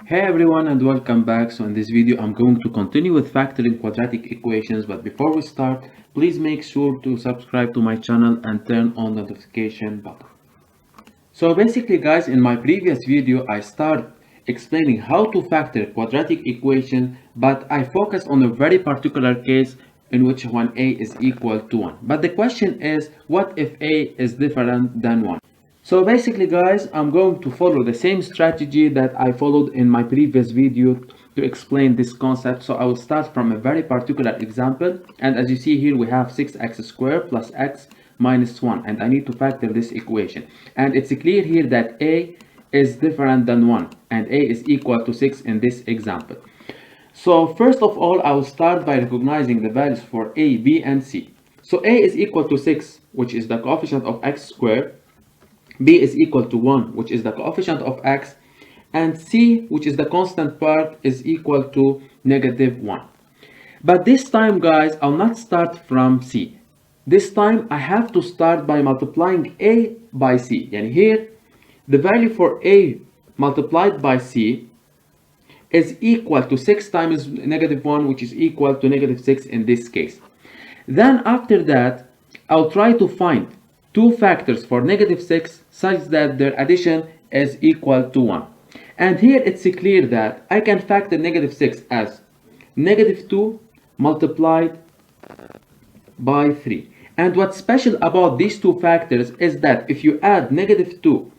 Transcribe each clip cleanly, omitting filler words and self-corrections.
Hey everyone and welcome back. So in this video I'm going to continue with factoring quadratic equations, but before we start, please make sure to subscribe to my channel and turn on the notification button. So basically guys, in my previous video I started explaining how to factor quadratic equation, but I focused on a very particular case in which when a is equal to 1. But the question is, what if a is different than 1? So basically guys, I'm going to follow the same strategy that I followed in my previous video to explain this concept. So I will start from a very particular example, and as you see here we have 6x squared plus x minus 1, and I need to factor this equation. And it's clear here that a is different than 1 and a is equal to 6 in this example. So first of all, I will start by recognizing the values for a, b, and c. So a is equal to 6, which is the coefficient of x squared. B is equal to 1, which is the coefficient of x, and c, which is the constant part, is equal to -1. But this time guys, I'll not start from c. This time I have to start by multiplying a by c, and here the value for a multiplied by c is equal to 6 times -1, which is equal to -6 in this case. Then after that, I'll try to find two factors for -6 such that their addition is equal to 1. And here it's clear that I can factor -6 as -2 multiplied by 3. And what's special about these two factors is that if you add -2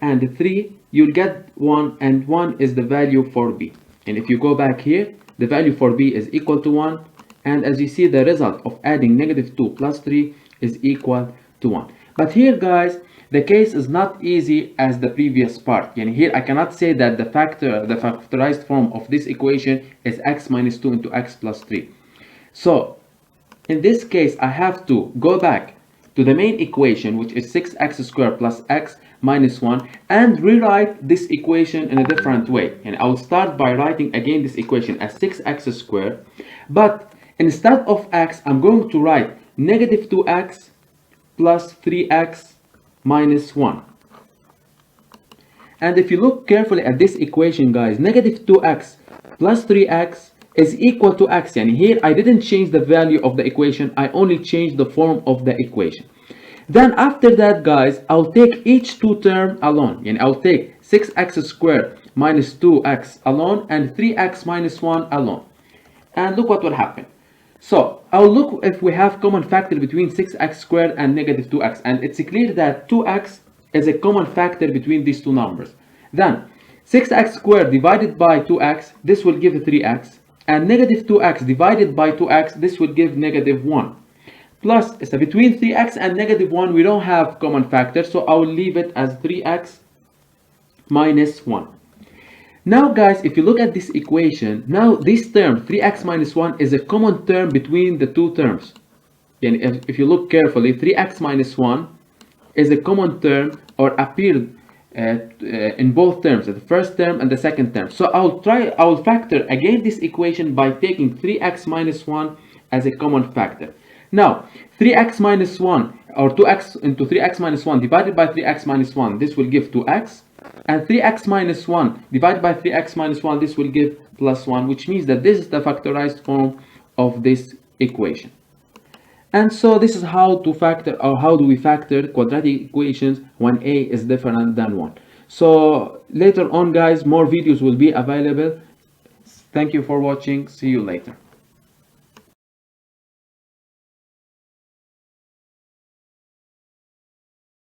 and 3, you'll get 1, and 1 is the value for b. And if you go back here, the value for b is equal to 1, and as you see, the result of adding -2 plus 3 is equal to 1. But here guys, the case is not easy as the previous part. And here I cannot say that the factorized form of this equation is x minus 2 into x plus 3. So in this case, I have to go back to the main equation, which is 6x squared plus x minus 1, and rewrite this equation in a different way. And I will start by writing again this equation as 6x squared, but instead of x, I'm going to write -2x plus 3x minus 1. And if you look carefully at this equation guys, -2x plus 3x is equal to x. And here I didn't change the value of the equation, I only changed the form of the equation. Then after that guys, I'll take each two term alone, and I'll take 6x squared minus 2x alone and 3x minus 1 alone. And look what will happen. So I'll look if we have common factor between 6x squared and -2x, and it's clear that 2x is a common factor between these two numbers. Then 6x squared divided by 2x, this will give 3x, and -2x divided by 2x, this will give -1. Plus, so between 3x and -1, we don't have common factors, so I will leave it as 3x minus 1. Now guys, if you look at this equation, now this term 3x minus 1 is a common term between the two terms. And if you look carefully, 3x minus 1 is a common term, or appeared in both terms, the first term and the second term. So I will factor again this equation by taking 3x minus 1 as a common factor. Now 3x minus 1, or 2x into 3x minus 1 divided by 3x minus 1, this will give 2x. And 3x minus 1 divided by 3x minus 1, this will give plus 1, which means that this is the factorized form of this equation. And so this is how to factor, or how do we factor quadratic equations when a is different than 1. So later on guys, more videos will be available. Thank you for watching. See you later.